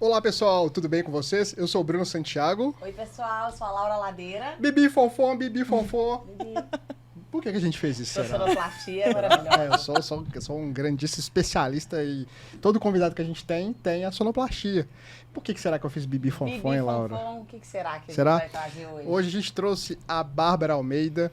Olá, pessoal, tudo bem com vocês? Eu sou o Bruno Santiago. Oi, pessoal, eu sou a Laura Ladeira. Bibi Fonfon, Bibi Fonfon. Por que a gente fez isso, será? Sonoplastia é maravilhosa. Eu sou um grandíssimo especialista e todo convidado que a gente tem a sonoplastia. Por que será que eu fiz Bibi Fonfon, hein, Laura? Fonfon, o que será que Será? a gente vai fazer hoje? Hoje a gente trouxe a Bárbara Almeida,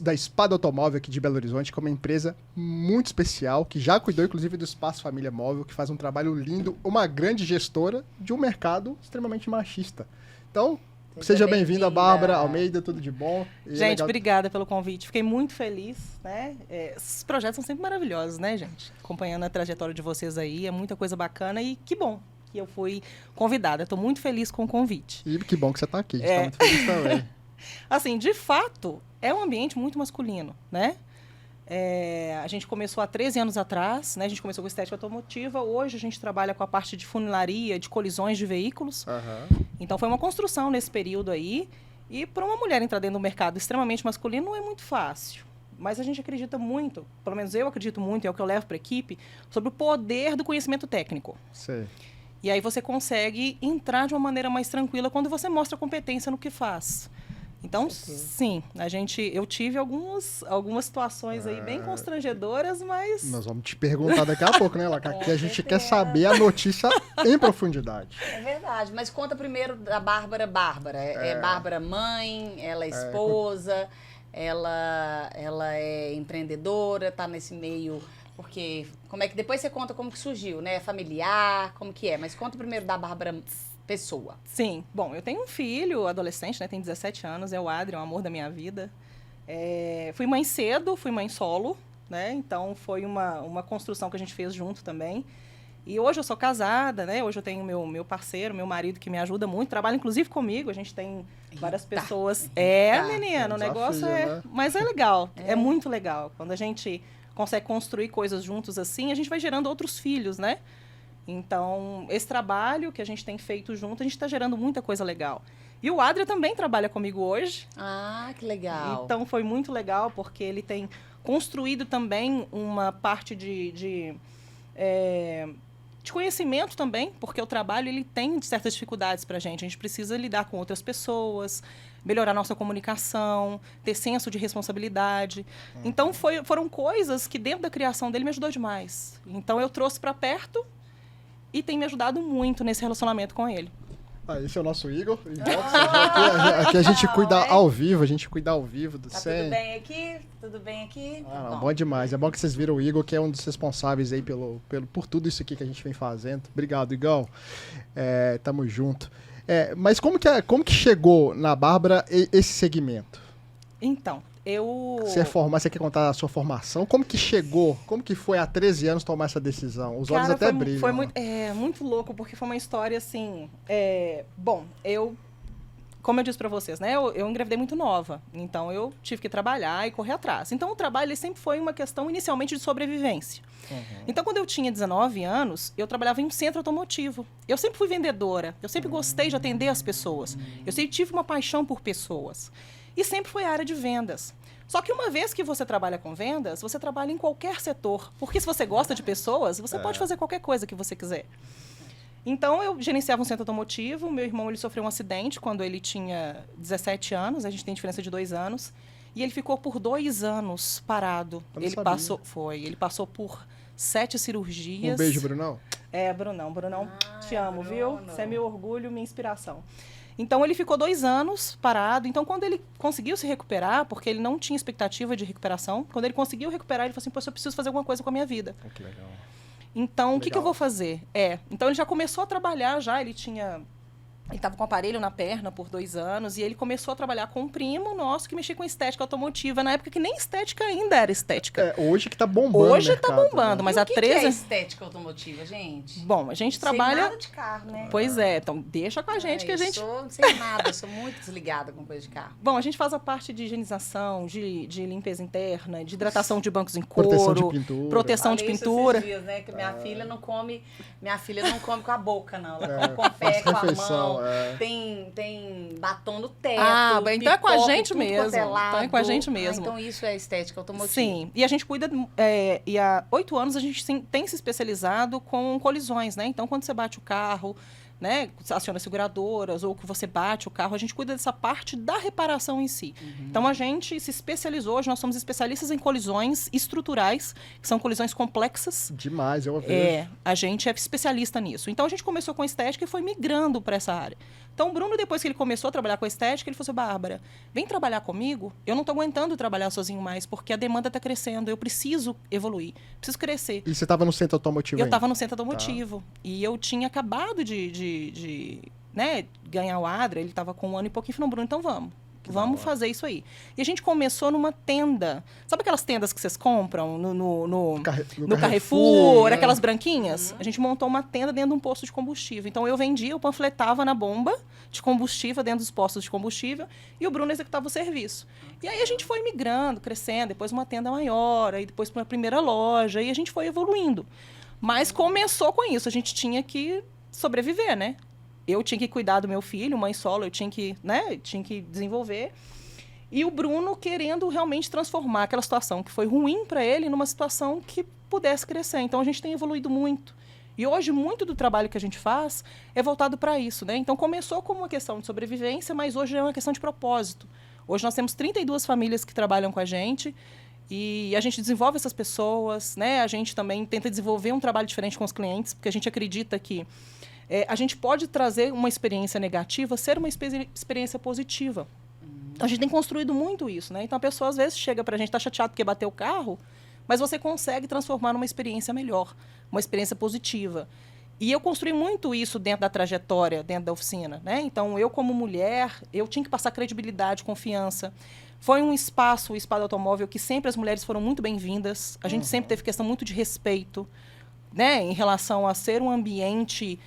da Espada Automóvel aqui de Belo Horizonte, que é uma empresa muito especial, que já cuidou inclusive do Espaço Família Móvel, que faz um trabalho lindo, uma grande gestora de um mercado extremamente machista. Então, seja bem-vinda, Bárbara Almeida, tudo de bom. Gente, obrigada pelo convite. Fiquei muito feliz, né? Esses projetos são sempre maravilhosos, né, gente? Acompanhando a trajetória de vocês aí, é muita coisa bacana e que bom que eu fui convidada. Estou muito feliz com o convite. E que bom que você está aqui, a gente está muito feliz também. Assim, de fato, é um ambiente muito masculino, né? A gente começou há 13 anos atrás, né? A gente começou com estética automotiva. Hoje a gente trabalha com a parte de funilaria, de colisões de veículos. Uhum. Então foi uma construção nesse período aí. E para uma mulher entrar dentro do mercado extremamente masculino não é muito fácil. Mas a gente acredita muito, pelo menos eu acredito muito, é o que eu levo para a equipe, sobre o poder do conhecimento técnico. Sei. E aí você consegue entrar de uma maneira mais tranquila quando você mostra competência no que faz. Então, sim, eu tive algumas situações aí bem constrangedoras, mas... Nós vamos te perguntar daqui a pouco, né, Laca? Que a gente quer saber a notícia em profundidade. É verdade, mas conta primeiro da Bárbara. É Bárbara mãe, ela é esposa, ela é empreendedora, tá nesse meio... Porque, depois você conta como que surgiu, né? Familiar, como que é. Mas conta primeiro da Bárbara pessoa. Sim. Bom, eu tenho um filho, adolescente, né? Tem 17 anos, é o Adrian, o amor da minha vida. Fui mãe cedo, fui mãe solo, né? Então, foi uma construção que a gente fez junto também. E hoje eu sou casada, né? Hoje eu tenho meu parceiro, meu marido, que me ajuda muito. Trabalha, inclusive, comigo. A gente tem várias pessoas... Menina, o negócio né? Mas é legal, é muito legal. Quando a gente... consegue construir coisas juntos assim, a gente vai gerando outros filhos, né? Então, esse trabalho que a gente tem feito junto, a gente está gerando muita coisa legal. E o Adria também trabalha comigo hoje. Ah, que legal. Então, foi muito legal, porque ele tem construído também uma parte de conhecimento também, porque o trabalho ele tem certas dificuldades para a gente precisa lidar com outras pessoas, melhorar nossa comunicação, ter senso de responsabilidade. Então, foram coisas que dentro da criação dele me ajudou demais. Então, eu trouxe para perto e tem me ajudado muito nesse relacionamento com ele. Esse é o nosso Igor. Aqui a gente cuida ao vivo, Tá tudo bem aqui? Tudo bem aqui? Bom demais. É bom que vocês viram o Igor, que é um dos responsáveis aí por tudo isso aqui que a gente vem fazendo. Obrigado, Igor. Tamo junto. Mas como que chegou na Bárbara esse segmento? Então, Você quer contar a sua formação? Como que chegou? Como que foi há 13 anos tomar essa decisão? Os olhos até brilham. Foi muito louco, porque foi uma história assim... Como eu disse para vocês, né? Eu engravidei muito nova. Então, eu tive que trabalhar e correr atrás. Então, o trabalho ele sempre foi uma questão, inicialmente, de sobrevivência. Uhum. Então, quando eu tinha 19 anos, eu trabalhava em um centro automotivo. Eu sempre fui vendedora. Eu sempre gostei de atender as pessoas. Eu sempre tive uma paixão por pessoas. E sempre foi a área de vendas. Só que uma vez que você trabalha com vendas, você trabalha em qualquer setor. Porque se você gosta de pessoas, você pode fazer qualquer coisa que você quiser. Então, eu gerenciava um centro automotivo. Meu irmão ele sofreu um acidente quando ele tinha 17 anos. A gente tem diferença de 2 anos. E ele ficou por 2 anos parado. Ele passou por 7 cirurgias. Um beijo, Brunão. Brunão, te amo, viu? Você é meu orgulho, minha inspiração. Então, ele ficou 2 anos parado. Então, quando ele conseguiu se recuperar, porque ele não tinha expectativa de recuperação, quando ele conseguiu recuperar, ele falou assim, eu preciso fazer alguma coisa com a minha vida. Que legal. Então, o que eu vou fazer? Então, ele já começou a trabalhar, ele estava com um aparelho na perna por 2 anos e ele começou a trabalhar com um primo nosso que mexia com estética automotiva, na época que nem estética ainda era estética. Hoje que tá bombando. Hoje tá bombando, mas há 13 anos. O que é estética automotiva, gente? Bom, a gente trabalha... Sem nada de carro, né? Pois é, então deixa com a gente que a gente... Não sei nada, eu sou muito desligada com coisa de carro. Bom, a gente faz a parte de higienização, de limpeza interna, de hidratação de bancos em couro, proteção de pintura. Esses dias, né, que minha filha não come com a boca, não. Ela come com o pé, com a mão. Tem batom no teto. Então é com a gente mesmo. Então é com a gente mesmo. Então isso é estética automotiva. Sim, e a gente cuida... e há 8 anos a gente tem se especializado com colisões, né? Então quando você bate o carro, né, aciona seguradoras, ou que você bate o carro, a gente cuida dessa parte da reparação em si. Então, a gente se especializou, hoje nós somos especialistas em colisões estruturais, que são colisões complexas. Demais, eu vejo. A gente é especialista nisso. Então, a gente começou com a estética e foi migrando para essa área. Então, o Bruno, depois que ele começou a trabalhar com a estética, ele falou assim, Bárbara, vem trabalhar comigo, eu não estou aguentando trabalhar sozinho mais, porque a demanda está crescendo, eu preciso evoluir, preciso crescer. E você estava no centro automotivo Eu ainda? estava no centro automotivo. E eu tinha acabado né, ganhar o Adra, ele estava com 1 ano e pouquinho, falou, Bruno, então vamos fazer isso aí. E a gente começou numa tenda. Sabe aquelas tendas que vocês compram no Carrefour, né? aquelas branquinhas? A gente montou uma tenda dentro de um posto de combustível. Então, eu vendia, eu panfletava na bomba de combustível, dentro dos postos de combustível, e o Bruno executava o serviço. E aí, a gente foi migrando, crescendo, depois uma tenda maior, aí depois para uma primeira loja, e a gente foi evoluindo. Mas começou com isso, a gente tinha que sobreviver, né? Eu tinha que cuidar do meu filho, mãe solo, eu tinha que, né, tinha que desenvolver. E o Bruno querendo realmente transformar aquela situação que foi ruim para ele numa situação que pudesse crescer. Então, a gente tem evoluído muito. E hoje, muito do trabalho que a gente faz é voltado para isso, né? Então, começou como uma questão de sobrevivência, mas hoje é uma questão de propósito. Hoje, nós temos 32 famílias que trabalham com a gente e a gente desenvolve essas pessoas, né? A gente também tenta desenvolver um trabalho diferente com os clientes, porque a gente acredita que a gente pode trazer uma experiência negativa, ser uma experiência positiva. A gente tem construído muito isso, né? Então, a pessoa, às vezes, chega para a gente, está chateado porque bateu o carro, mas você consegue transformar numa experiência melhor, uma experiência positiva. E eu construí muito isso dentro da trajetória, dentro da oficina, né? Então, eu como mulher, eu tinha que passar credibilidade, confiança. Foi um espaço, o Espada Automóvel, que sempre as mulheres foram muito bem-vindas. A gente sempre teve questão muito de respeito, né? Em relação a ser um ambiente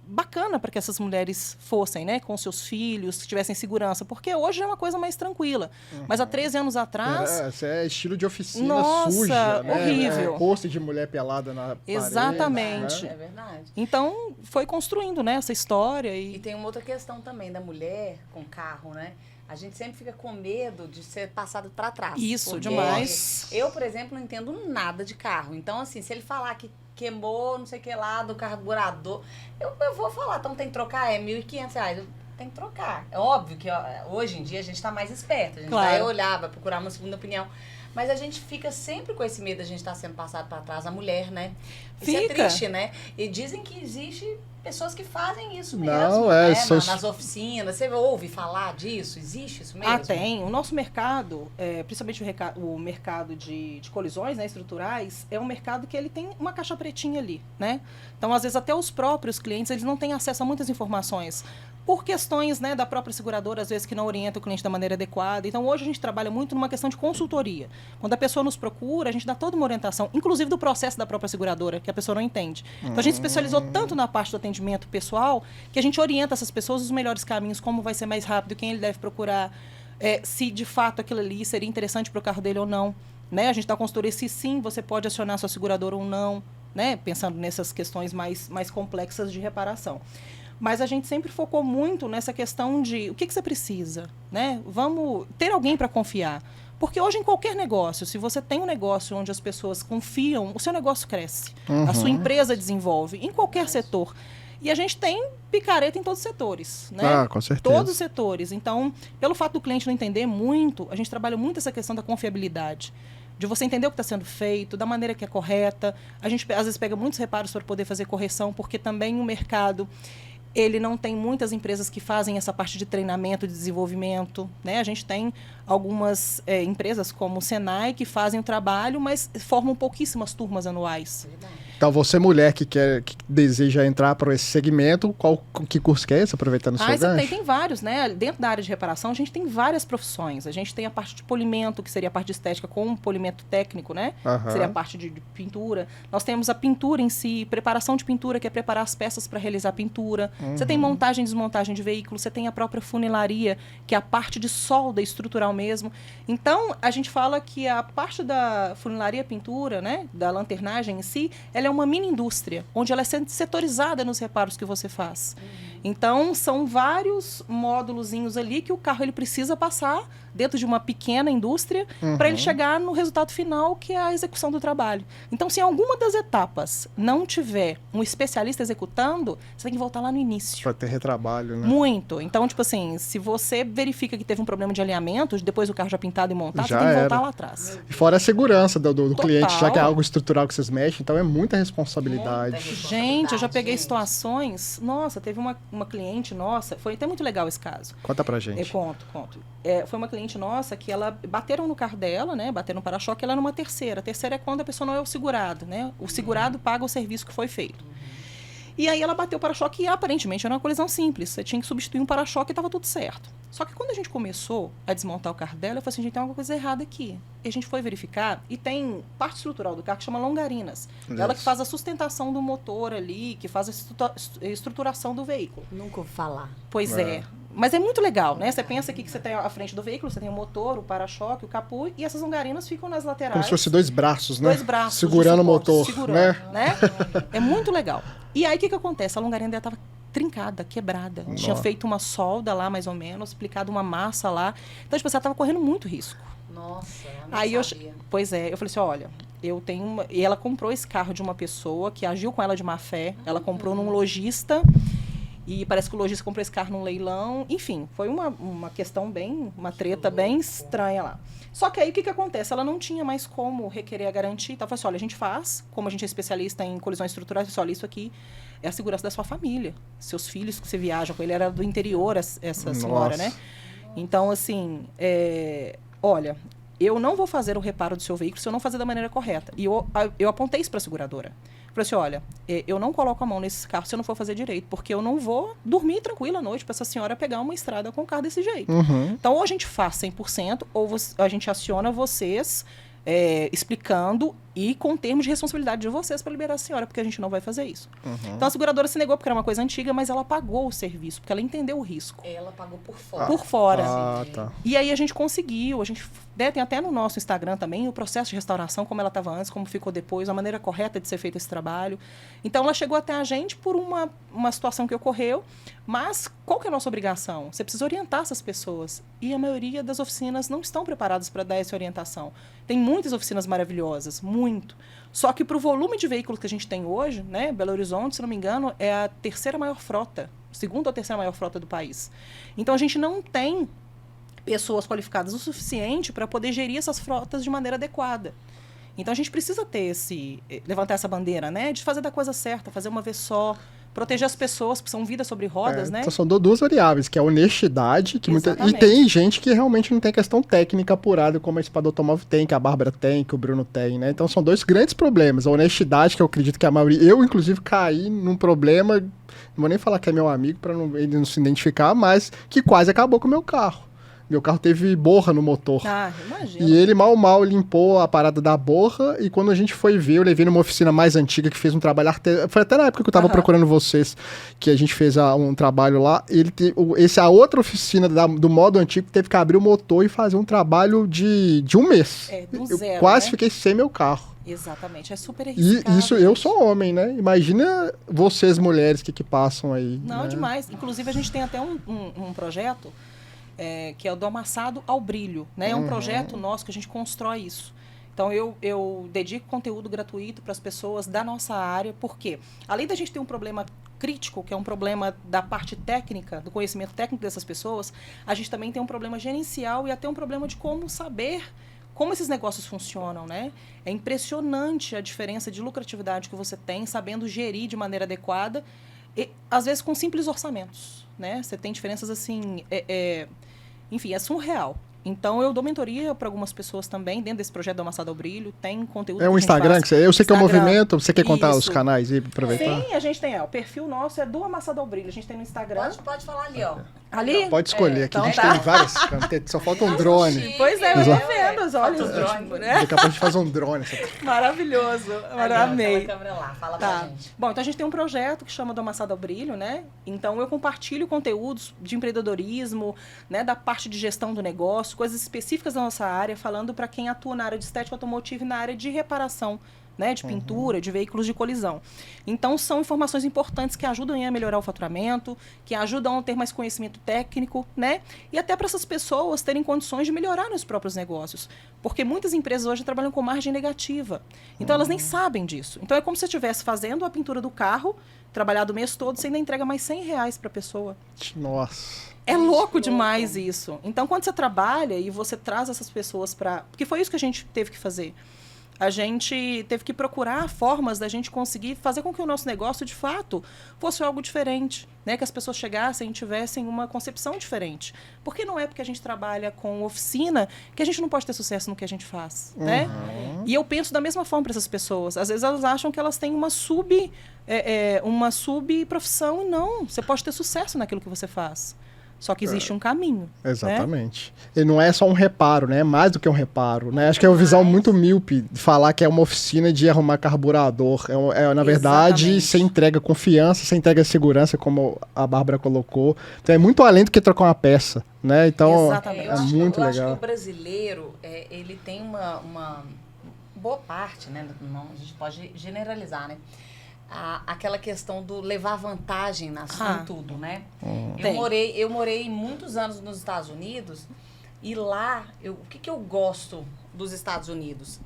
bacana para que essas mulheres fossem, né, com seus filhos, que tivessem segurança, porque hoje é uma coisa mais tranquila. Mas há 13 anos atrás... Isso é estilo de oficina nossa, suja, né? horrível. Pôster de mulher pelada na Exatamente. parede, né? É verdade. Então, foi construindo, né, essa história. E tem uma outra questão também da mulher com carro, né? A gente sempre fica com medo de ser passado para trás. Isso, porque demais. Eu, por exemplo, não entendo nada de carro. Então, assim, se ele falar que queimou, não sei o que lá, do carburador, eu vou falar, então tem que trocar, é R$1.500. Eu tenho que trocar. É óbvio que hoje em dia a gente está mais esperto. A gente vai olhar, vai procurar uma segunda opinião. Mas a gente fica sempre com esse medo de a gente estar sendo passado para trás, a mulher, né? Isso é triste, né? E dizem que existe pessoas que fazem isso mesmo, né? Nas oficinas. Você ouve falar disso? Existe isso mesmo? Tem. O nosso mercado, principalmente o mercado de colisões, né, estruturais, é um mercado que ele tem uma caixa pretinha ali, né? Então, às vezes, até os próprios clientes, eles não têm acesso a muitas informações. Por questões, né, da própria seguradora, às vezes, que não orienta o cliente da maneira adequada. Então, hoje a gente trabalha muito numa questão de consultoria. Quando a pessoa nos procura, a gente dá toda uma orientação, inclusive do processo da própria seguradora, que a pessoa não entende. Então, a gente especializou tanto na parte do atendimento pessoal, que a gente orienta essas pessoas os melhores caminhos, como vai ser mais rápido, quem ele deve procurar, se de fato aquilo ali seria interessante para o carro dele ou não. Né? A gente dá consultoria se sim, você pode acionar sua seguradora ou não, né? Pensando nessas questões mais complexas de reparação. Mas a gente sempre focou muito nessa questão de o que você precisa, né? Vamos ter alguém para confiar. Porque hoje, em qualquer negócio, se você tem um negócio onde as pessoas confiam, o seu negócio cresce. A sua empresa desenvolve, em qualquer setor. E a gente tem picareta em todos os setores, né? Ah, com certeza. Todos os setores. Então, pelo fato do cliente não entender muito, a gente trabalha muito essa questão da confiabilidade. De você entender o que está sendo feito, da maneira que é correta. A gente, às vezes, pega muitos reparos para poder fazer correção, porque também o mercado... ele não tem muitas empresas que fazem essa parte de treinamento, de desenvolvimento, né? A gente tem algumas empresas como o Senai que fazem o trabalho, mas formam pouquíssimas turmas anuais. Então, você mulher que deseja entrar para esse segmento, que curso que é esse, aproveitando o seu gancho? Tem vários, né? Dentro da área de reparação, a gente tem várias profissões. A gente tem a parte de polimento, que seria a parte de estética com um polimento técnico, né? Que seria a parte de pintura. Nós temos a pintura em si, preparação de pintura, que é preparar as peças para realizar a pintura. Você tem montagem e desmontagem de veículos, você tem a própria funilaria, que é a parte de solda estrutural mesmo. Então, a gente fala que a parte da funilaria pintura, né? Da lanternagem em si, ela é uma mini indústria, onde ela é setorizada nos reparos que você faz. Então, são vários módulozinhos ali que o carro ele precisa passar dentro de uma pequena indústria para ele chegar no resultado final, que é a execução do trabalho. Então, se em alguma das etapas não tiver um especialista executando, você tem que voltar lá no início. Pra ter retrabalho, né? Muito. Então, tipo assim, se você verifica que teve um problema de alinhamento, depois do carro já pintado e montado, Já você tem que voltar era. lá atrás. E fora a segurança do cliente, já que é Total. algo estrutural que vocês mexem, então é muita responsabilidade. Gente, eu já peguei gente. situações... Nossa, teve uma cliente nossa... Foi até muito legal esse caso. Conta pra Eu gente. conto. Foi uma cliente nossa que ela... Bateram no carro dela, né? Bateram no para-choque, ela numa terceira. A terceira é quando a pessoa não é o segurado, né? O segurado paga o serviço que foi feito. E aí ela bateu o para-choque e aparentemente era uma colisão simples. Você tinha que substituir um para-choque e estava tudo certo. Só que quando a gente começou a desmontar o carro dela, eu falei assim, gente, tem alguma coisa errada aqui. E a gente foi verificar e tem parte estrutural do carro que chama longarinas. Ela que faz a sustentação do motor ali, que faz a estruturação do veículo. Nunca ouvi falar. Pois é. Mas é muito legal, né? Você pensa aqui que você tem à frente do veículo, você tem o motor, o para-choque, o capô, e essas longarinas ficam nas laterais. Como se fosse dois braços, né? Dois braços. Segurando de o suporte, motor, segurando, né? É muito legal. E aí, o que acontece? A longarina dela estava trincada, quebrada. Nossa. Tinha feito uma solda lá, mais ou menos, aplicado uma massa lá. Então, tipo, ela estava correndo muito risco. Nossa, eu não Aí sabia. Pois é, eu falei assim, olha, eu tenho uma... E ela comprou esse carro de uma pessoa que agiu com ela de má fé. Ela comprou num lojista... E parece que o lojista comprou esse carro num leilão. Enfim, foi uma questão bem... Uma treta bem estranha lá. Só que aí, o que acontece? Ela não tinha mais como requerer a garantia. Então, eu falei assim, olha, a gente faz, como a gente é especialista em colisões estruturais, eu falei, olha, isso aqui é a segurança da sua família. Seus filhos que você viaja com ele, era do interior, essa senhora, né? Então, assim, olha, eu não vou fazer o reparo do seu veículo se eu não fazer da maneira correta. E eu apontei isso para a seguradora. Falei assim, olha, eu não coloco a mão nesse carro se eu não for fazer direito, porque eu não vou dormir tranquila à noite para essa senhora pegar uma estrada com o carro desse jeito. Então, ou a gente faz 100%, ou a gente aciona vocês explicando e com termos de responsabilidade de vocês para liberar a senhora, porque a gente não vai fazer isso. Então, a seguradora se negou porque era uma coisa antiga, mas ela pagou o serviço, porque ela entendeu o risco. Ela pagou por fora. Por fora. Ah, tá. E aí a gente conseguiu, tem até no nosso Instagram também o processo de restauração, como ela estava antes, como ficou depois, a maneira correta de ser feito esse trabalho. Então ela chegou até a gente por uma situação que ocorreu, mas qual que é a nossa obrigação? Você precisa orientar essas pessoas. E a maioria das oficinas não estão preparadas para dar essa orientação. Tem muitas oficinas maravilhosas, muito. Só que para o volume de veículos que a gente tem hoje, né, Belo Horizonte, se não me engano, é a terceira maior frota, segunda ou terceira maior frota do país. Então a gente não tem pessoas qualificadas o suficiente para poder gerir essas frotas de maneira adequada. Então a gente precisa ter levantar essa bandeira, né, de fazer da coisa certa, fazer uma vez só, proteger as pessoas, porque são vidas sobre rodas, né? Então são duas variáveis, que é a honestidade, que e Exatamente. tem gente que realmente não tem questão técnica apurada, como a Espada Automóvel tem, que a Bárbara tem, que o Bruno tem, né? Então são dois grandes problemas. A honestidade, que eu acredito que a maioria... Eu, inclusive, caí num problema, não vou nem falar que é meu amigo, para ele não se identificar, mas que quase acabou com o meu carro. Meu carro teve borra no motor. Ah, imagina. E ele mal limpou a parada da borra, e quando a gente foi ver, eu levei numa oficina mais antiga que fez um trabalho foi até na época que eu tava procurando vocês, que a gente fez um trabalho lá. A outra oficina do modo antigo teve que abrir o motor e fazer um trabalho de um mês. Do Eu zero, quase né? fiquei sem meu carro. Exatamente, é super E arriscado. isso, eu sou homem, né? Imagina vocês, mulheres, que passam aí. Não, né? demais. Inclusive, a gente tem até um projeto que é o do amassado ao brilho, né? É um projeto nosso que a gente constrói isso. Então, eu dedico conteúdo gratuito para as pessoas da nossa área, porque além da gente ter um problema crítico, que é um problema da parte técnica, do conhecimento técnico dessas pessoas, a gente também tem um problema gerencial e até um problema de como saber como esses negócios funcionam, né? É impressionante a diferença de lucratividade que você tem sabendo gerir de maneira adequada, e, às vezes com simples orçamentos, né? Você tem diferenças assim, enfim, é surreal. Então, eu dou mentoria para algumas pessoas também, dentro desse projeto do Amassado ao Brilho, tem conteúdo É um que a gente Instagram faz. que eu sei que é um Instagram. movimento, você quer contar os Isso. canais e aproveitar? Sim, a gente tem, o perfil nosso é do Amassado ao Brilho, a gente tem no Instagram. Pode falar ali, ó. Ali? Pode escolher, aqui então a gente tá. tem várias, só falta um drone. Pois é, eu Exato. tô vendo os olhos, Falta os drones. né? Daqui a pouco a gente faz um drone. Maravilhoso, Ali, ó, amei. aquela câmera lá, fala Tá. pra gente. Bom, então a gente tem um projeto que chama do Amassado ao Brilho, né? Então eu compartilho conteúdos de empreendedorismo, né, da parte de gestão do negócio, coisas específicas da nossa área, falando para quem atua na área de estética automotiva e na área de reparação né, de pintura, de veículos de colisão. Então, são informações importantes que ajudam a melhorar o faturamento, que ajudam a ter mais conhecimento técnico, né, e até para essas pessoas terem condições de melhorar nos próprios negócios. Porque muitas empresas hoje trabalham com margem negativa. Então, elas nem sabem disso. Então, é como se você estivesse fazendo a pintura do carro, trabalhado o mês todo, você ainda entrega mais R$100 para a pessoa. Nossa. É louco demais isso. Então, quando você trabalha e você traz essas pessoas para... Porque foi isso que a gente teve que fazer. A gente teve que procurar formas da gente conseguir fazer com que o nosso negócio, de fato, fosse algo diferente, né? Que as pessoas chegassem e tivessem uma concepção diferente. Porque não é porque a gente trabalha com oficina que a gente não pode ter sucesso no que a gente faz, né? E eu penso da mesma forma para essas pessoas. Às vezes elas acham que elas têm uma subprofissão e não. Você pode ter sucesso naquilo que você faz. Só que existe um caminho. Exatamente. Né? E não é só um reparo, né? É mais do que um reparo, né? Acho que é uma visão muito míope de falar que é uma oficina de arrumar carburador. Na verdade, você entrega confiança, você entrega segurança, como a Bárbara colocou. Então é muito além do que trocar uma peça, né? Então é muito legal. Eu acho que o brasileiro, ele tem uma boa parte, né? Não, a gente pode generalizar, né? Aquela questão do levar vantagem em tudo, né? Eu morei muitos anos nos Estados Unidos e lá, o que eu gosto dos Estados Unidos?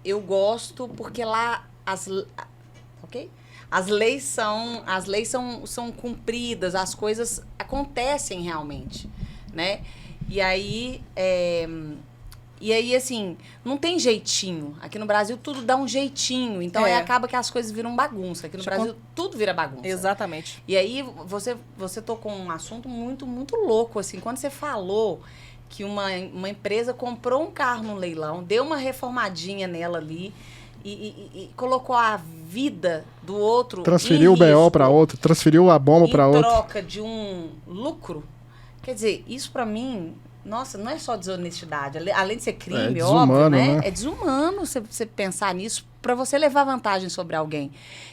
Eu gosto porque lá as leis são cumpridas, as coisas acontecem realmente, né? E aí, assim, não tem jeitinho. Aqui no Brasil tudo dá um jeitinho. Então aí acaba que as coisas viram bagunça. Aqui no Brasil tudo vira bagunça. Exatamente. E aí você tocou um assunto muito, muito louco, assim. Quando você falou que uma empresa comprou um carro no leilão, deu uma reformadinha nela ali e colocou a vida do outro transferiu o BO para outro, transferiu a bomba para outro. Em troca de um lucro. Quer dizer, isso para mim... Nossa, não é só desonestidade. Além de ser crime, óbvio, né? É desumano você pensar nisso para você levar vantagem sobre alguém.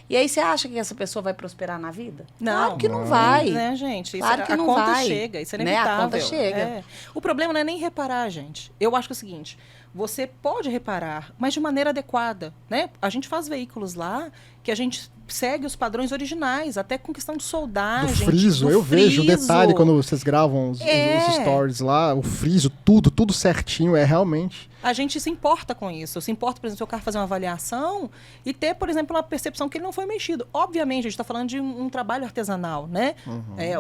E aí você acha que essa pessoa vai prosperar na vida? Não. Claro que não vai. Né, gente? Claro que a não conta vai. chega, isso é né? inevitável. A conta chega. O problema não é nem reparar, gente. Eu acho que é o seguinte, você pode reparar, mas de maneira adequada, né? A gente faz veículos lá que a gente segue os padrões originais, até com questão de soldagem. Do friso, eu vejo o detalhe quando vocês gravam os stories lá, o friso, tudo certinho, é realmente... A gente se importa com isso. Se importa, por exemplo, se o carro fazer uma avaliação e ter, por exemplo, uma percepção que ele não foi mexido. Obviamente, a gente está falando de um trabalho artesanal, né?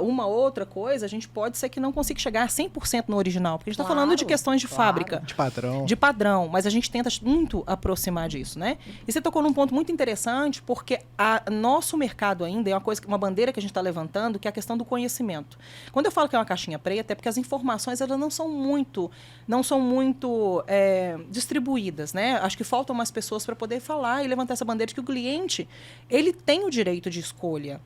Uma outra coisa, a gente pode ser que não consiga chegar a 100% no original, porque a gente está falando de questões de fábrica. De padrão. De padrão, mas a gente tenta muito aproximar disso, né? E você tocou num ponto muito interessante, porque nosso mercado ainda é uma bandeira que a gente está levantando, que é a questão do conhecimento. Quando eu falo que é uma caixinha preta, é porque as informações elas não são muito distribuídas, né? Acho que faltam mais pessoas para poder falar e levantar essa bandeira de que o cliente ele tem o direito de escolha.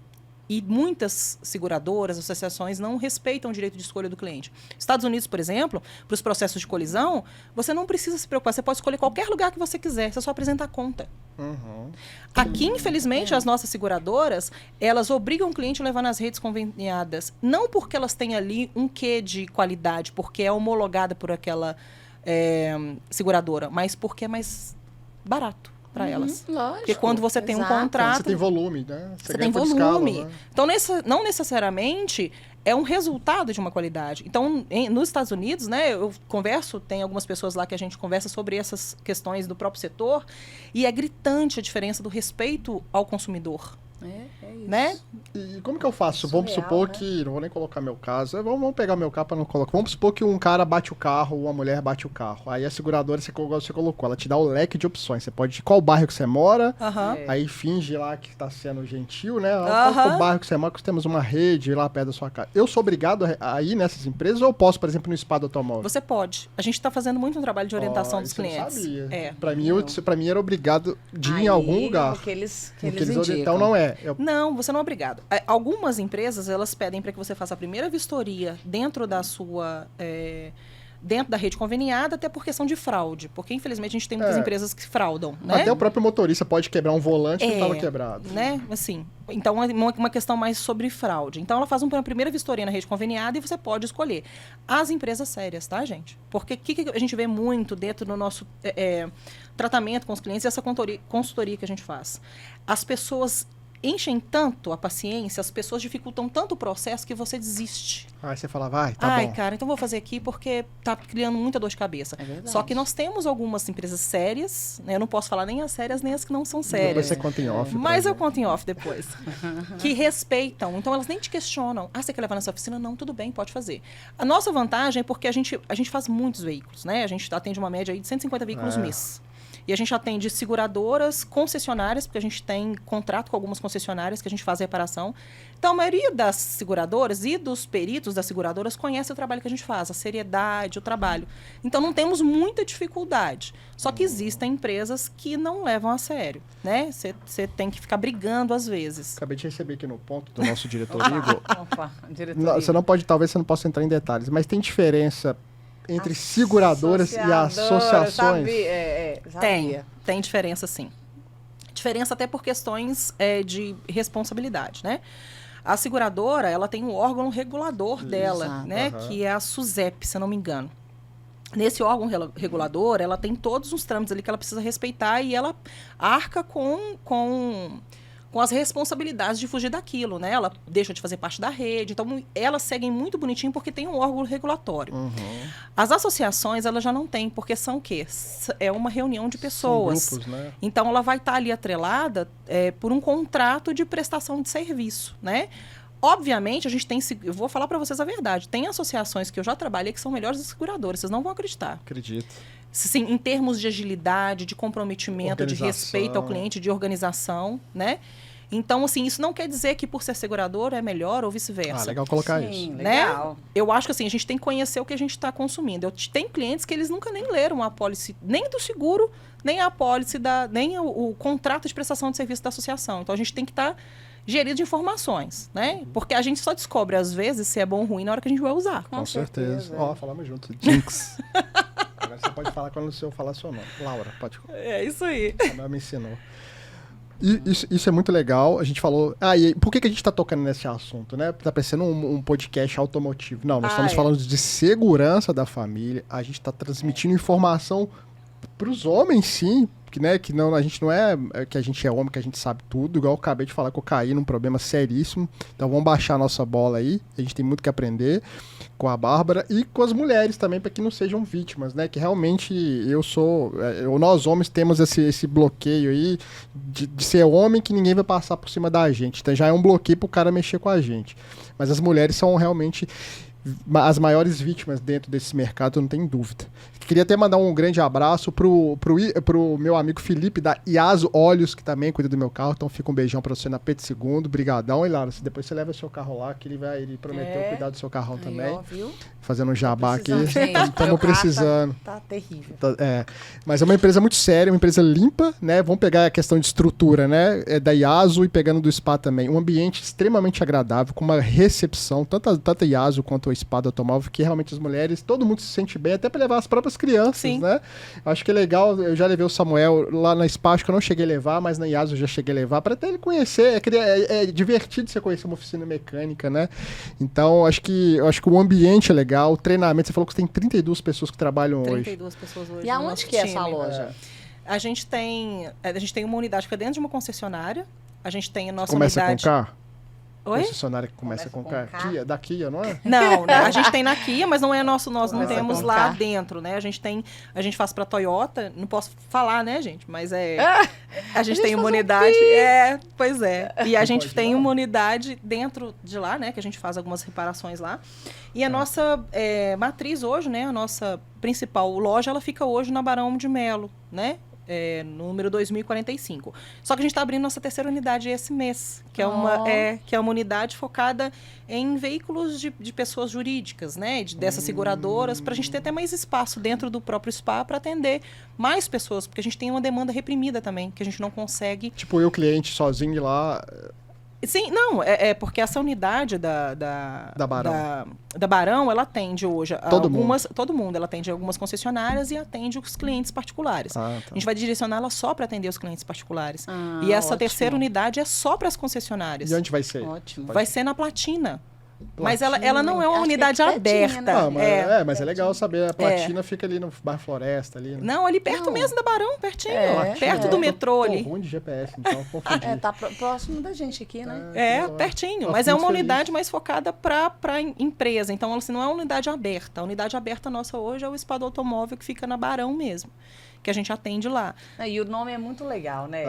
E muitas seguradoras, associações não respeitam o direito de escolha do cliente. Estados Unidos, por exemplo, para os processos de colisão, você não precisa se preocupar. Você pode escolher qualquer lugar que você quiser. Você só apresenta a conta. Aqui, infelizmente, as nossas seguradoras, elas obrigam o cliente a levar nas redes conveniadas. Não porque elas têm ali um quê de qualidade, porque é homologada por aquela seguradora, mas porque é mais barato para elas. Lógico. Porque quando você tem um contrato... Você tem volume, né? Você tem volume. Escala, né? Então, não necessariamente é um resultado de uma qualidade. Então, nos Estados Unidos, né, eu tem algumas pessoas lá que a gente conversa sobre essas questões do próprio setor, e é gritante a diferença do respeito ao consumidor. É isso. Né? E como que eu faço? Vamos Surreal, supor né? que... Não vou nem colocar meu caso. Vamos pegar meu carro para não colocar. Vamos supor que um cara bate o carro, uma mulher bate o carro. Aí a seguradora, você colocou, ela te dá o leque de opções. Você pode ir qual bairro que você mora, aí finge lá que tá sendo gentil, né? Qual bairro que você mora, que temos uma rede lá perto da sua casa. Eu sou obrigado a ir nessas empresas ou eu posso, por exemplo, no spa do automóvel? Você pode. A gente está fazendo muito um trabalho de orientação dos isso eu não clientes. sabia. Pra mim era obrigado de ir em algum lugar. Que eles Então indicam. não é. Não, você não é obrigado. Algumas empresas, elas pedem para que você faça a primeira vistoria dentro da sua dentro da rede conveniada, até por questão de fraude. Porque, infelizmente, a gente tem muitas empresas que fraudam, né? Até o próprio motorista pode quebrar um volante que estava quebrado. Né? Assim, então, é uma questão mais sobre fraude. Então, ela faz uma primeira vistoria na rede conveniada e você pode escolher. As empresas sérias, tá, gente? Porque o que a gente vê muito dentro do nosso tratamento com os clientes e essa consultoria que a gente faz? As pessoas enchem tanto a paciência, as pessoas dificultam tanto o processo que você desiste. Aí você fala, vai, tá bom. Cara, então vou fazer aqui porque tá criando muita dor de cabeça. É verdade. Só que nós temos algumas empresas sérias, né? Eu não posso falar nem as sérias, nem as que não são sérias. Depois você conta em off. Mas eu conto em off depois. Que respeitam. Então, elas nem te questionam. Você quer levar na sua oficina? Não, tudo bem, pode fazer. A nossa vantagem é porque a gente faz muitos veículos, né? A gente atende uma média aí de 150 veículos mês. E a gente atende seguradoras, concessionárias, porque a gente tem contrato com algumas concessionárias que a gente faz reparação. Então, a maioria das seguradoras e dos peritos das seguradoras conhece o trabalho que a gente faz, a seriedade, o trabalho. Então, não temos muita dificuldade. Só que existem empresas que não levam a sério, né? Você tem que ficar brigando às vezes. Acabei de receber aqui no ponto do nosso diretor Igor. Opa, diretoria. Você não pode, talvez você não possa entrar em detalhes, mas tem diferença entre seguradoras e associações? Sabia. Tem diferença, sim. Diferença até por questões de responsabilidade, né? A seguradora, ela tem um órgão regulador dela, né? Que é a SUSEP, se eu não me engano. Nesse órgão regulador, ela tem todos os trâmites ali que ela precisa respeitar e ela arca com as responsabilidades de fugir daquilo, né? Ela deixa de fazer parte da rede. Então, elas seguem muito bonitinho porque tem um órgão regulatório. As associações, elas já não têm, porque são o quê? É uma reunião de pessoas. São grupos, né? Então, ela vai estar ali atrelada por um contrato de prestação de serviço, né? Obviamente, a gente tem... Eu vou falar para vocês a verdade. Tem associações que eu já trabalhei que são melhores das seguradoras. Vocês não vão acreditar. Acredito. Sim, em termos de agilidade, de comprometimento, de respeito ao cliente, de organização, né? Então, assim, isso não quer dizer que por ser seguradora é melhor ou vice-versa. Legal colocar isso. Legal. Né? Eu acho que assim, a gente tem que conhecer o que a gente está consumindo. Tem clientes que eles nunca nem leram a apólice, nem do seguro, nem a apólice, nem o contrato de prestação de serviço da associação. Então, a gente tem que estar gerido de informações, né? Porque a gente só descobre, às vezes, se é bom ou ruim na hora que a gente vai usar. Com certeza. Ó, falamos junto. Jinx. Agora você pode falar quando o senhor falar seu nome. Laura, pode falar. É isso aí. Ela me ensinou. E isso é muito legal. A gente falou... e por que a gente está tocando nesse assunto, né? Tá parecendo um podcast automotivo. Não, nós estamos falando de segurança da família. A gente está transmitindo informação para os homens, sim. Que não, a gente não é que a gente é homem, que a gente sabe tudo. Igual eu acabei de falar que eu caí num problema seríssimo. Então vamos baixar a nossa bola aí. A gente tem muito que aprender com a Bárbara e com as mulheres também, para que não sejam vítimas, né? Que realmente nós homens temos esse bloqueio aí de ser homem, que ninguém vai passar por cima da gente. Então já é um bloqueio pro cara mexer com a gente. Mas as mulheres são realmente as maiores vítimas dentro desse mercado, não tem dúvida. Queria até mandar um grande abraço pro meu amigo Felipe, da Iaso Olhos, que também cuida do meu carro. Então fica um beijão pra você na Pedro II. Brigadão. E Lara, depois você leva o seu carro lá, que ele prometeu cuidar do seu carrão também. Viu? Fazendo um jabá aqui. Gente, Estamos precisando. Tá terrível. Mas é uma empresa muito séria, uma empresa limpa, né? Vamos pegar a questão de estrutura, né? É da Iaso e pegando do Spa também. Um ambiente extremamente agradável, com uma recepção, tanto a Iaso quanto o Spa do automóvel, que realmente as mulheres, todo mundo se sente bem, até para levar as próprias crianças, Sim. né? Acho que é legal, eu já levei o Samuel lá na Spa, acho que eu não cheguei a levar, mas na Iaso eu já cheguei a levar, para até ele conhecer, é divertido você conhecer uma oficina mecânica, né? Então, acho que o ambiente é legal, o treinamento, você falou que tem 32 pessoas que trabalham 32 pessoas hoje. E aonde que é essa loja? A gente tem uma unidade que fica dentro de uma concessionária. A gente tem a nossa Começa unidade... com K? Oi? Concessionária que começa com K. Kia, da Kia, não é? Não, a gente tem na Kia, mas não é nosso, nós não Começa temos com lá K. dentro, né? A gente faz pra Toyota, não posso falar, né, gente? Mas a gente tem uma unidade, pois é. E a gente tem uma unidade dentro de lá, né, que a gente faz algumas reparações lá. E a nossa matriz hoje, né, a nossa principal loja, ela fica hoje na Barão de Melo, né? Número 2045. Só que a gente está abrindo nossa terceira unidade esse mês, que é uma unidade focada em veículos de pessoas jurídicas, né? Dessas seguradoras, para a gente ter até mais espaço dentro do próprio spa para atender mais pessoas, porque a gente tem uma demanda reprimida também, que a gente não consegue. Tipo, eu, cliente sozinho lá. Sim, não, porque essa unidade da Barão, ela atende hoje todo mundo, ela atende algumas concessionárias e atende os clientes particulares. Tá. A gente vai direcionar ela só para atender os clientes particulares. E essa terceira unidade é só para as concessionárias. E onde vai ser? Ótimo. Vai ser na Platina. Mas ela não é uma unidade aberta. Né? Mas é legal saber. A Platina fica ali no bairro Floresta. Ali, né? Não, ali perto mesmo da Barão, pertinho. Perto do metrô ali. Ruim de GPS, então confundi. Tá próximo da gente aqui, né? Pertinho. Mas é uma unidade mais focada para empresa. Então, assim, não é uma unidade aberta. A unidade aberta nossa hoje é o Spa do Automóvel, que fica na Barão mesmo, que a gente atende lá. E o nome é muito legal, né?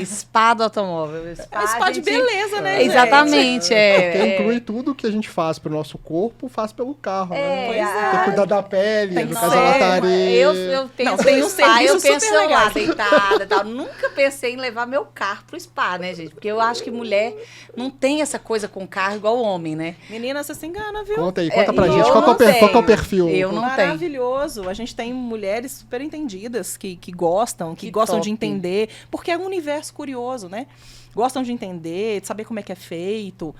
Spa do Automóvel. Spa de beleza, né? Exatamente. Porque inclui tudo que a gente faz pro nosso corpo, faz pelo carro, né? Pois é. Tem que cuidar da pele, no caso, a lataria. Eu penso tem no um spa, eu serviço penso super legal. lá, deitada e tal. Nunca pensei em levar meu carro pro spa, né, gente? Porque eu acho que mulher não tem essa coisa com carro igual homem, né? Menina, você se engana, viu? Conta aí, conta pra gente. Eu Qual que é o perfil? Eu não tenho. Maravilhoso. A gente tem mulheres super entendidas que gostam de entender, porque é um universo curioso, né? Gostam de entender, de saber como é que é feito,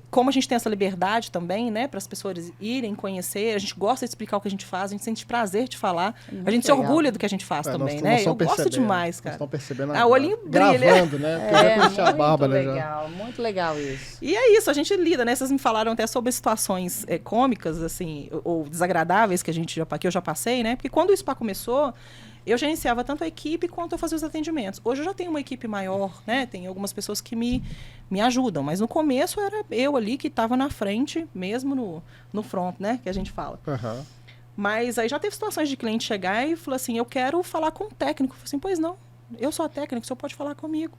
como a gente tem essa liberdade também, né? Para as pessoas irem conhecer. A gente gosta de explicar o que a gente faz, a gente sente prazer de falar. A gente se orgulha do que a gente faz também, né? Eu gosto demais, cara. Estão percebendo o olhinho brilha. Gravando, né? Porque eu já conheci a Bárbara já. Muito legal isso. E é isso, a gente lida, né? Vocês me falaram até sobre situações cômicas, assim, ou desagradáveis que eu já passei, né? Porque quando o spa começou, eu gerenciava tanto a equipe quanto eu fazia os atendimentos. Hoje eu já tenho uma equipe maior, né? Tem algumas pessoas que me ajudam. Mas no começo era eu ali que estava na frente, mesmo no front, né? Que a gente fala. Uhum. Mas aí já teve situações de cliente chegar e falar assim, eu quero falar com o técnico. Eu falei assim, pois não, eu sou a técnica, o senhor pode falar comigo.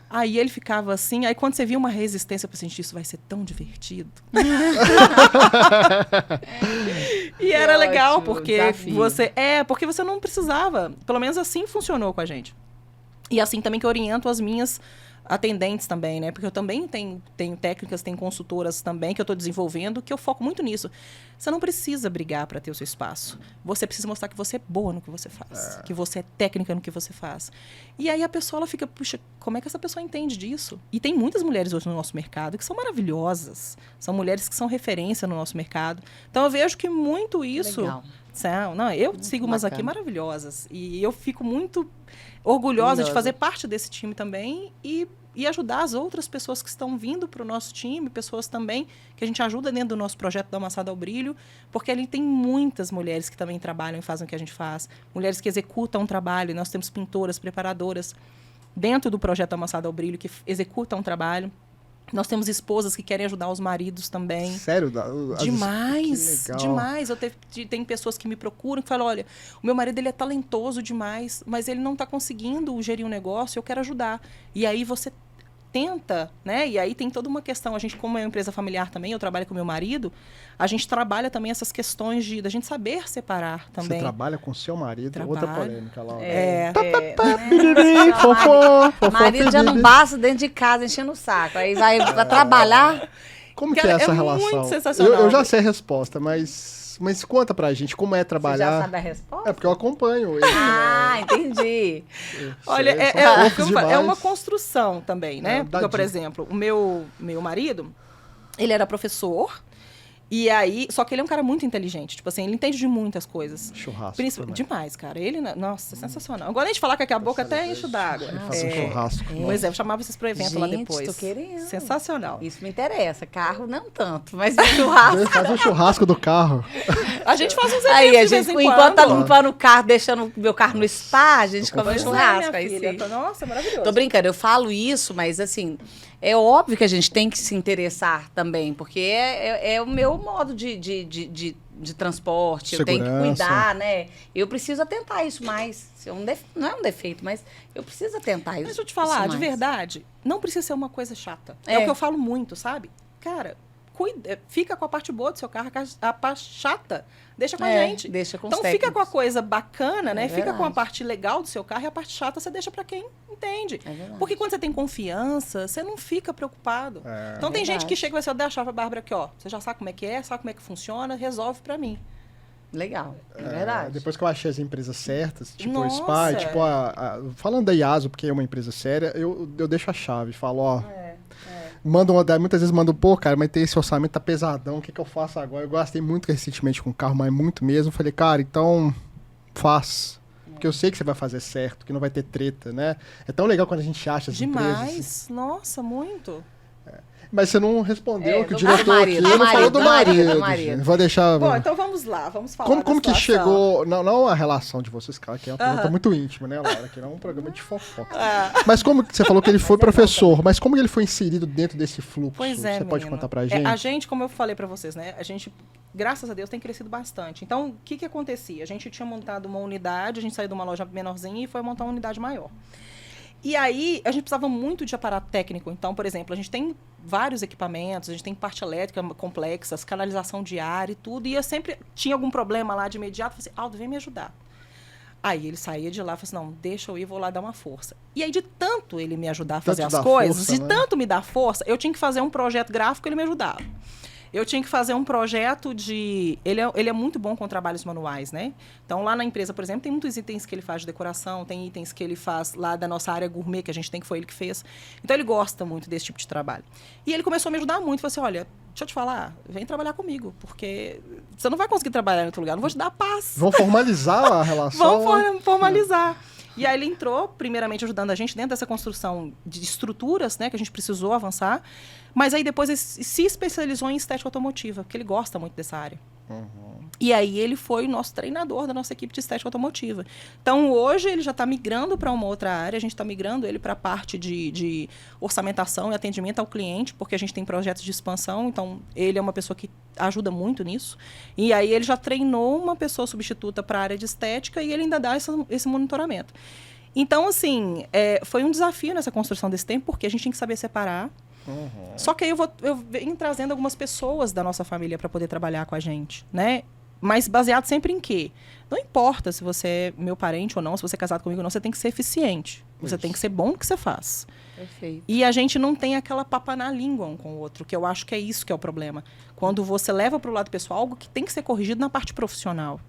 Aí ele ficava assim, aí quando você via uma resistência, eu pensei, gente, isso vai ser tão divertido. E era legal, porque porque você não precisava. Pelo menos assim funcionou com a gente. E assim também que eu oriento as minhas atendentes também, né? Porque eu também tenho técnicas, tenho consultoras também que eu estou desenvolvendo, que eu foco muito nisso. Você não precisa brigar para ter o seu espaço. Você precisa mostrar que você é boa no que você faz, que você é técnica no que você faz. E aí a pessoa ela fica, puxa, como é que essa pessoa entende disso? E tem muitas mulheres hoje no nosso mercado que são maravilhosas. São mulheres que são referência no nosso mercado. Então eu vejo que muito isso... Legal. Eu sigo umas aqui maravilhosas. E eu fico muito orgulhosa de fazer parte desse time também e ajudar as outras pessoas que estão vindo para o nosso time, pessoas também que a gente ajuda dentro do nosso projeto da Amassada ao Brilho, porque ali tem muitas mulheres que também trabalham e fazem o que a gente faz. Mulheres que executam um trabalho. Nós temos pintoras, preparadoras dentro do projeto da Amassada ao Brilho que executam um trabalho. Nós temos esposas que querem ajudar os maridos também. Sério? Demais, demais. Tem pessoas que me procuram que falam, olha, o meu marido ele é talentoso demais, mas ele não está conseguindo gerir um negócio, eu quero ajudar. E aí você tenta, né? E aí tem toda uma questão. A gente, como é uma empresa familiar também, eu trabalho com meu marido, a gente trabalha também essas questões da gente saber separar também. Você trabalha com seu marido? Trabalho. Outra polêmica lá. O marido já não passa dentro de casa enchendo o saco. Aí vai trabalhar. Como que é essa relação? Muito sensacional. Eu já sei a resposta, mas conta pra gente como é trabalhar. Você já sabe a resposta? É porque eu acompanho ele. Entendi. Olha, é uma construção também, né? Porque, por exemplo, o meu marido, ele era professor. E aí, só que ele é um cara muito inteligente. Tipo assim, ele entende de muitas coisas. Churrasco. Demais, cara. Ele, nossa, sensacional. Agora a gente falar que a boca até enche d'água. Faz um churrasco. Pois é, eu chamava vocês pro evento lá depois. Tô querendo. Sensacional. Isso me interessa. Carro não tanto, mas churrasco. Faz um churrasco do carro. A gente faz uns eventos aí, de vez em enquanto quando. tá limpando o carro, deixando o meu carro no spa, a gente come um churrasco. Aí sim. Nossa, maravilhoso. Tô brincando, eu falo isso, mas assim, é óbvio que a gente tem que se interessar também, porque é o meu modo de transporte, eu tenho que cuidar, né? Eu preciso atentar isso mais. Não é um defeito, mas eu preciso atentar isso. Mas deixa eu te falar, de verdade, não precisa ser uma coisa chata. É o que eu falo muito, sabe? Cara, fica com a parte boa do seu carro, a parte chata, deixa com a gente. Deixa com os técnicos. Fica com a coisa bacana, né? Fica com a parte legal do seu carro e a parte chata você deixa para quem entende. Porque quando você tem confiança, você não fica preocupado. Então tem gente que chega e vai assim, deixa a Bárbara aqui, ó. Você já sabe como é que sabe como é que funciona, resolve para mim. Legal, é verdade. Depois que eu achei as empresas certas, tipo o Spa, tipo falando da IASO, porque é uma empresa séria, eu deixo a chave, falo, ó, Muitas vezes mandam, pô, cara, mas tem esse orçamento, tá pesadão, o que eu faço agora? Eu gastei muito recentemente com o carro, mas muito mesmo. Falei, cara, então faz. Porque eu sei que você vai fazer certo, que não vai ter treta, né? É tão legal quando a gente acha as empresas. Demais. Nossa, muito. Mas você não respondeu que o do diretor marido, aqui do não falou do marido. do marido. Gente. Vou deixar... Bom, então vamos lá, vamos falar Como da que situação. chegou... Não a relação de vocês, cara, que é uma pergunta muito íntima, né, Laura? Que não é um programa de fofoca. Mas como que você falou que ele foi professor, mas como ele foi inserido dentro desse fluxo? Pois é, Você pode menino. contar pra gente? A gente, como eu falei pra vocês, né? A gente, graças a Deus, tem crescido bastante. Então, o que acontecia? A gente tinha montado uma unidade, a gente saiu de uma loja menorzinha e foi montar uma unidade maior. E aí, a gente precisava muito de aparato técnico. Então, por exemplo, a gente tem vários equipamentos, a gente tem parte elétrica complexas, canalização de ar e tudo. E eu sempre tinha algum problema lá de imediato. Falei assim, Aldo, vem me ajudar. Aí ele saía de lá e falou assim, não, deixa eu ir, vou lá dar uma força. E aí, de tanto ele me ajudar a fazer as coisas, força, de né? tanto me dar força, eu tinha que fazer um projeto gráfico, ele me ajudava. Eu tinha que fazer um projeto de... Ele é muito bom com trabalhos manuais, né? Então, lá na empresa, por exemplo, tem muitos itens que ele faz de decoração, tem itens que ele faz lá da nossa área gourmet, que a gente tem, que foi ele que fez. Então, ele gosta muito desse tipo de trabalho. E ele começou a me ajudar muito. Falou assim, olha, deixa eu te falar, vem trabalhar comigo, porque você não vai conseguir trabalhar em outro lugar, não vou te dar paz. Vão formalizar a relação? Vamos formalizar. E aí ele entrou, primeiramente ajudando a gente dentro dessa construção de estruturas, né, que a gente precisou avançar, mas aí depois ele se especializou em estética automotiva, porque ele gosta muito dessa área. E aí ele foi o nosso treinador da nossa equipe de estética automotiva. Então, hoje ele já está migrando para uma outra área, a gente está migrando ele para a parte de orçamentação e atendimento ao cliente, porque a gente tem projetos de expansão, então ele é uma pessoa que ajuda muito nisso. E aí ele já treinou uma pessoa substituta para a área de estética e ele ainda dá esse monitoramento. Então, assim, foi um desafio nessa construção desse tempo, porque a gente tinha que saber separar. Só que aí eu venho trazendo algumas pessoas da nossa família para poder trabalhar com a gente, né? Mas baseado sempre em quê? Não importa se você é meu parente ou não, se você é casado comigo ou não, você tem que ser eficiente. Você tem que ser bom no que você faz. Perfeito. E a gente não tem aquela papa na língua um com o outro, que eu acho que é isso que é o problema. Quando você leva para o lado pessoal algo que tem que ser corrigido na parte profissional.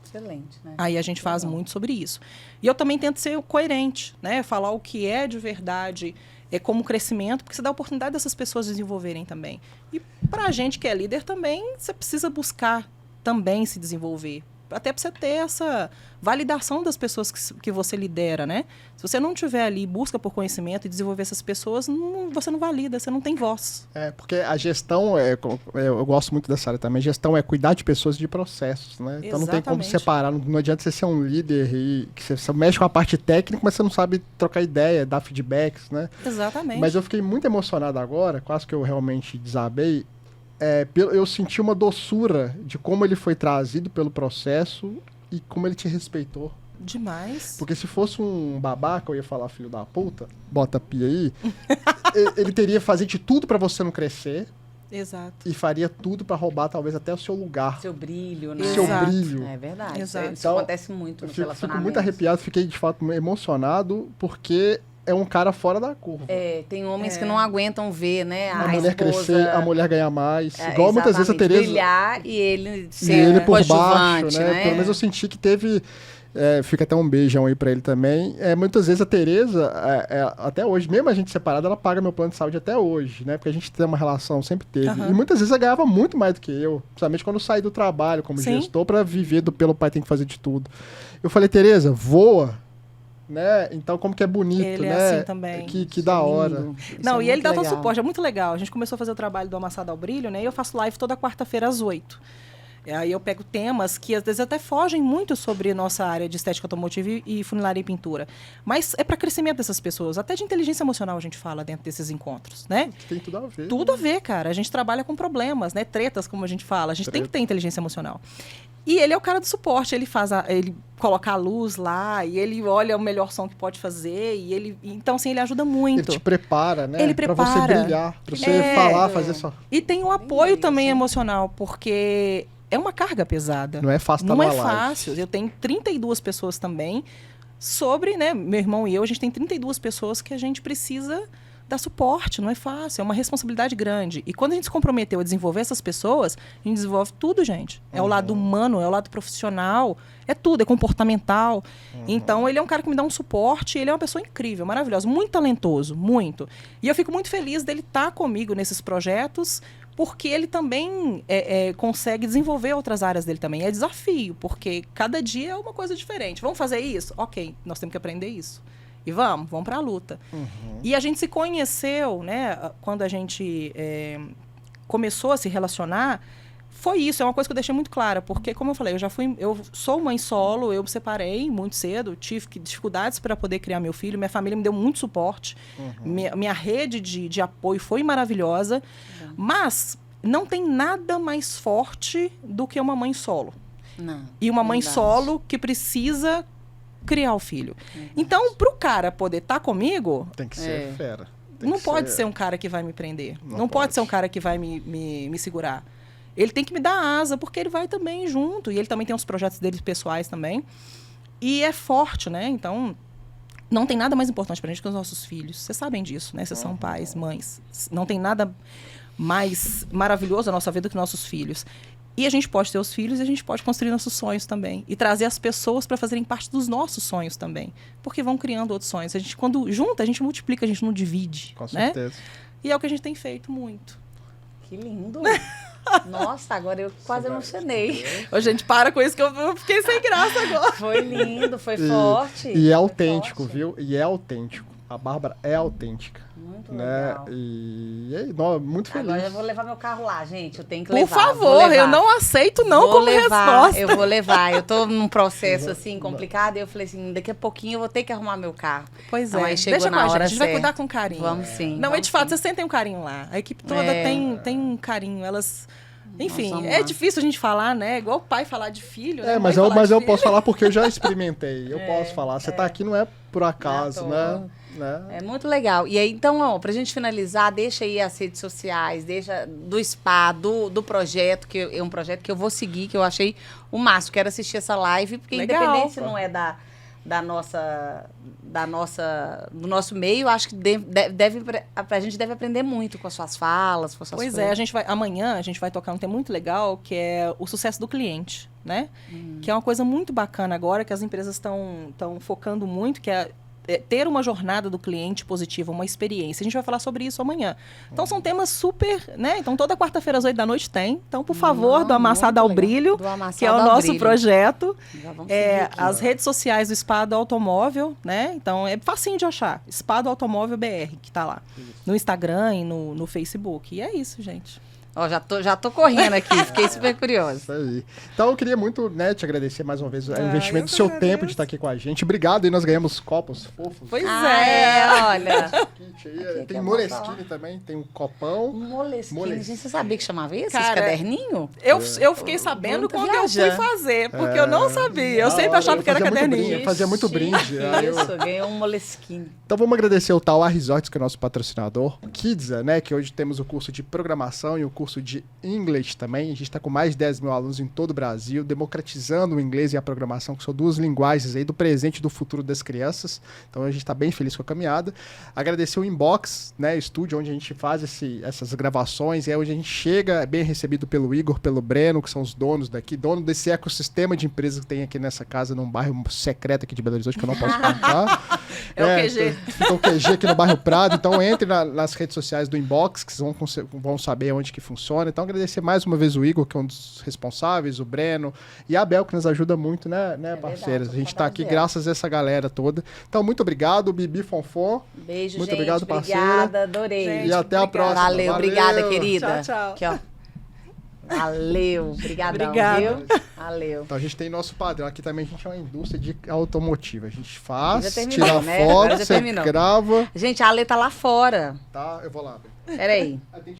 Excelente, né? Aí a gente faz muito sobre isso. E eu também tento ser coerente, né? Falar o que é de verdade como crescimento, porque você dá a oportunidade dessas pessoas desenvolverem também. E para a gente que é líder também, você precisa buscar também se desenvolver. Até para você ter essa validação das pessoas que você lidera, né? Se você não tiver ali busca por conhecimento e desenvolver essas pessoas, você não valida, você não tem voz. Porque a gestão, eu gosto muito dessa área também, gestão é cuidar de pessoas e de processos, né? Então não tem como separar, não adianta você ser um líder e que você mexe com a parte técnica, mas você não sabe trocar ideia, dar feedbacks, né? Exatamente. Mas eu fiquei muito emocionado agora, quase que eu realmente desabei, eu senti uma doçura de como ele foi trazido pelo processo e como ele te respeitou. Demais. Porque se fosse um babaca, eu ia falar filho da puta, bota a pia aí, ele teria fazer de tudo pra você não crescer. Exato. E faria tudo pra roubar talvez até o seu lugar. Seu brilho, né? Seu brilho. É verdade. Exato. Isso acontece muito no relacionamento. Fico muito arrepiado, fiquei de fato emocionado, porque é um cara fora da curva. Tem homens que não aguentam ver, né? A mulher esposa crescer, a mulher ganhar mais. Igual muitas vezes a Tereza. Brilhar e ele E ser ele por coadjuvante, baixo, né? Pelo menos eu senti que teve. Fica até um beijão aí pra ele também. Muitas vezes a Tereza, até hoje, mesmo a gente separada, ela paga meu plano de saúde até hoje, né? Porque a gente tem uma relação, sempre teve. E muitas vezes ela ganhava muito mais do que eu. Principalmente quando eu saí do trabalho como gestor pra viver pelo pai tem que fazer de tudo. Eu falei, Tereza, voa. Né? Então, como que é bonito, ele né? É assim também. Que da hora. Não, e ele dá todo suporte, é muito legal. A gente começou a fazer o trabalho do Amassado ao Brilho, né? E eu faço live toda quarta-feira às 8. Aí eu pego temas que às vezes até fogem muito sobre nossa área de estética automotiva e funilaria e pintura. Mas é para crescimento dessas pessoas. Até de inteligência emocional a gente fala dentro desses encontros, né? Tem tudo a ver. Tudo a ver, cara. A gente trabalha com problemas, né? Tretas, como a gente fala. A gente tem que ter inteligência emocional. E ele é o cara do suporte. Ele ele coloca a luz lá e ele olha o melhor som que pode fazer. Então, assim, ele ajuda muito. Ele te prepara, né? Ele prepara. Pra você brilhar, pra você falar, fazer só. E tem um apoio também emocional, porque é uma carga pesada. Não é fácil estar Não na é live. fácil. Eu tenho 32 pessoas também sobre, né? Meu irmão e eu, a gente tem 32 pessoas que a gente precisa dar suporte, não é fácil, é uma responsabilidade grande. E quando a gente se comprometeu a desenvolver essas pessoas, a gente desenvolve tudo, gente. É o lado humano, é o lado profissional, é tudo, é comportamental. Então, ele é um cara que me dá um suporte, ele é uma pessoa incrível, maravilhosa, muito talentoso, muito. E eu fico muito feliz dele estar comigo nesses projetos, porque ele também consegue desenvolver outras áreas dele também. É desafio, porque cada dia é uma coisa diferente. Vamos fazer isso? Ok, nós temos que aprender isso. E vamos para a luta. E a gente se conheceu, né? Quando a gente começou a se relacionar, foi isso, é uma coisa que eu deixei muito clara, porque, como eu falei, eu sou mãe solo, eu me separei muito cedo, tive dificuldades para poder criar meu filho, minha família me deu muito suporte, minha rede de apoio foi maravilhosa, mas não tem nada mais forte do que uma mãe solo. Não, e uma mãe verdade. solo que precisa criar o filho. Então, pro cara poder estar comigo, Tem que ser fera. Tem não que pode ser um cara que vai me prender. Não pode pode ser um cara que vai me segurar. Ele tem que me dar asa, porque ele vai também junto. E ele também tem os projetos dele pessoais também. E é forte, né? Então, não tem nada mais importante pra gente que os nossos filhos. Vocês sabem disso, né? Vocês são pais, mães. Não tem nada mais maravilhoso na nossa vida do que nossos filhos. E a gente pode ter os filhos e a gente pode construir nossos sonhos também. E trazer as pessoas para fazerem parte dos nossos sonhos também. Porque vão criando outros sonhos. A gente, quando junta, a gente multiplica, a gente não divide. Com né? certeza. E é o que a gente tem feito muito. Que lindo. Nossa, agora eu quase emocionei. Ô, gente, para com isso que eu fiquei sem graça agora. Foi lindo, foi forte. E é foi autêntico, forte. viu? E é autêntico. A Bárbara é autêntica. Muito Né? legal. Muito feliz. Agora eu vou levar meu carro lá, gente. Eu tenho que Por levar. vou favor, levar. eu não aceito não Vou como levar, resposta. Eu vou levar. Eu tô num processo assim complicado e eu falei assim, daqui a pouquinho eu vou ter que arrumar meu carro. Pois Então, é, aí chegou deixa com na a gente, hora a gente vai certa. cuidar com carinho. Vamos sim. Não, vamos de fato, sim. vocês sentem um carinho lá. A equipe toda tem um carinho, elas... Enfim, vamos é lá. difícil a gente falar, né? Igual o pai falar de filho, né? Mas Mãe falar de eu filho. posso falar porque eu já experimentei. Eu posso falar. Você tá aqui não é por acaso, Não é à né? É muito legal. E aí, então, ó, pra gente finalizar, deixa aí as redes sociais, deixa do SPA, do projeto, que é um projeto que eu vou seguir, que eu achei o máximo. Quero assistir essa live, porque Legal. independente se não é do nosso meio, acho que a gente deve aprender muito com as suas falas, com as suas Pois coisas. amanhã a gente vai tocar um tema muito legal, que é o sucesso do cliente, né? Que é uma coisa muito bacana agora, que as empresas estão focando muito, que é ter uma jornada do cliente positiva, uma experiência. A gente vai falar sobre isso amanhã. Então, são temas super, né? Então, toda quarta-feira às 8 da noite tem. Então, por favor, do Amassado ao muito legal. Brilho, Do Amassado que é o ao nosso Brilho. projeto. Já vamos seguir aqui. As redes sociais do Spa do Automóvel, né? Então, é facinho de achar. Spa do Automóvel BR, que tá lá. No Instagram e no Facebook. E é isso, gente. Ó, já tô correndo aqui, fiquei super curiosa. Isso aí. Então eu queria muito, né, te agradecer mais uma vez o investimento eu do que seu agradeço. tempo de estar aqui com a gente. Obrigado, e nós ganhamos copos fofos. Pois Olha. Kit aí. que Tem eu vou Moleskine falar? também, tem um copão. Moleskine. Gente, você sabia que chamava isso? Cara, Esse caderninho? Eu fiquei sabendo Muito quando eu viajando. fui fazer, porque eu não sabia. Eu Da sempre hora, achava que era fazia muito caderninho. brinde. Fazia muito brinde. Aí eu- Isso, ganhou um Moleskine. Então vamos agradecer o Tauá Resorts, que é o nosso patrocinador. Kidsa, né, que hoje temos o curso de programação e o curso de inglês também. A gente está com mais de 10 mil alunos em todo o Brasil, democratizando o inglês e a programação, que são duas linguagens aí do presente e do futuro das crianças. Então a gente está bem feliz com a caminhada. Agradecer o Inbox, né, estúdio onde a gente faz essas gravações, é onde a gente chega, é bem recebido pelo Igor, pelo Breno, que são os donos daqui, dono desse ecossistema de empresas que tem aqui nessa casa, num bairro secreto aqui de Belo Horizonte, que eu não posso contar. É o QG. Fica o QG aqui no bairro Prado. Então entre nas redes sociais do Inbox, que vocês vão saber onde que funciona. Então agradecer mais uma vez o Igor, que é um dos responsáveis, o Breno e a Bel, que nos ajuda muito, né parceiras? verdade, A gente tá aqui trabalho graças a essa galera toda. Então muito obrigado, Bibi Fonfon. Beijo, Muito gente. obrigado, parceira. Obrigada, adorei. Gente, E até a obrigada. próxima. Valeu, obrigada, querida. Tchau, tchau. Aqui, ó. Valeu, obrigadão, Obrigada. viu? Valeu. Então a gente tem nosso padrão. Aqui também a gente é uma indústria de automotiva. A gente faz, Já terminou, tira né? Agora foto, já você terminou. grava. Gente, a Ale tá lá fora. Tá? Eu vou lá. Peraí. Atende.